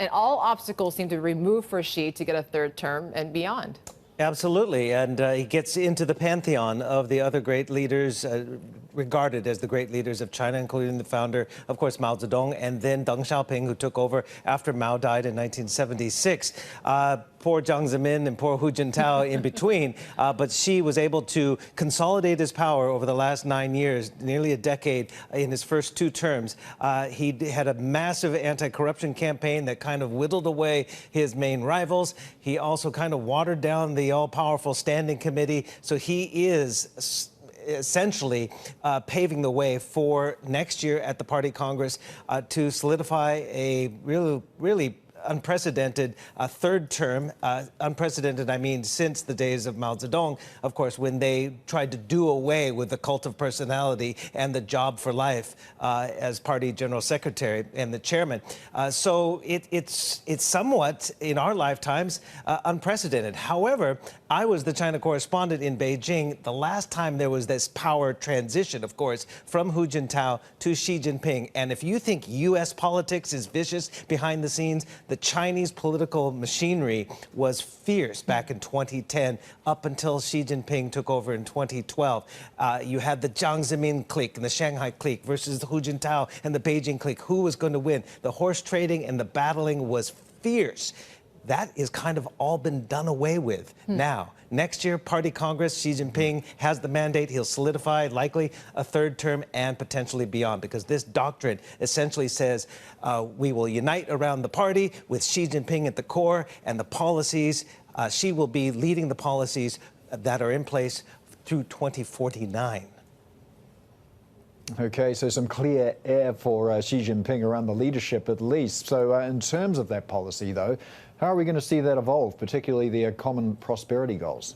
and all obstacles seem to be removed for Xi to get a third term and beyond. Absolutely, and he gets into the pantheon of the other great leaders, regarded as the great leaders of China, including the founder, of course, Mao Zedong, and then Deng Xiaoping, who took over after Mao died in 1976. Poor Jiang Zemin and poor Hu Jintao in between, but Xi was able to consolidate his power over the last 9 years, nearly a decade in his first 2 terms. He had a massive anti-corruption campaign that kind of whittled away his main rivals. He also kind of watered down the all-powerful standing committee, so he is essentially paving the way for next year at the party Congress to solidify a really unprecedented third term. Unprecedented, I mean, since the days of Mao Zedong, of course, when they tried to do away with the cult of personality and the job for life as party general secretary and the chairman. So it's somewhat, in our lifetimes, unprecedented. However, I was the China correspondent in Beijing the last time there was this power transition, of course, from Hu Jintao to Xi Jinping. And if you think U.S. politics is vicious behind the scenes, the Chinese political machinery was fierce back in 2010 up until Xi Jinping took over in 2012. You had the Jiang Zemin clique and the Shanghai clique versus the Hu Jintao and the Beijing clique. Who was going to win? The horse trading and the battling was fierce. That is kind of all been done away with. Now, next year, Party Congress, Xi Jinping has the mandate. He'll solidify likely a third term and potentially beyond, because this doctrine essentially says we will unite around the party with Xi Jinping at the core, and the policies, Xi will be leading the policies that are in place through 2049. Okay, so some clear air for Xi Jinping around the leadership, at least. So in terms of that policy, though, how are we going to see that evolve, particularly the common prosperity goals?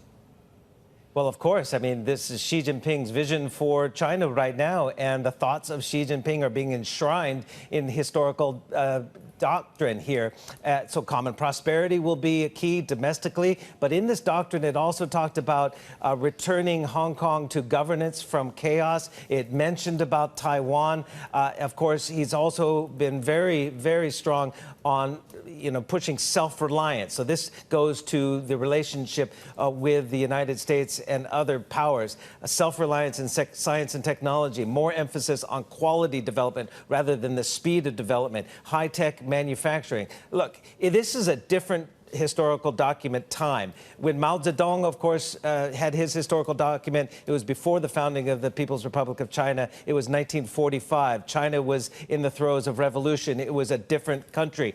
Well, of course. I mean, this is Xi Jinping's vision for China right now, and the thoughts of Xi Jinping are being enshrined in historical doctrine here. So common prosperity will be a key domestically, but in this doctrine, it also talked about returning Hong Kong to governance from chaos. It mentioned about Taiwan. Of course, he's also been very, very strong on, pushing self-reliance. So this goes to the relationship with the United States and other powers. Self-reliance in science and technology, more emphasis on quality development rather than the speed of development, high-tech manufacturing. Look, this is a different historical document time. When Mao Zedong, of course, had his historical document, it was before the founding of the People's Republic of China. It was 1945. China was in the throes of revolution. It was a different country.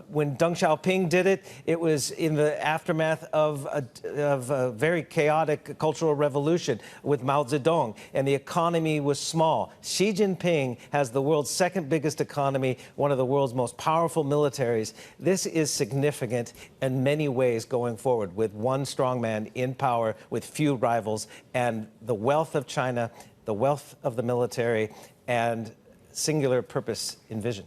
When Deng Xiaoping did it, it was in the aftermath of a very chaotic cultural revolution with Mao Zedong, and the economy was small. Xi Jinping has the world's second biggest economy, one of the world's most powerful militaries. This is significant in many ways going forward, with one strongman in power with few rivals, and the wealth of China, the wealth of the military, and singular purpose in vision.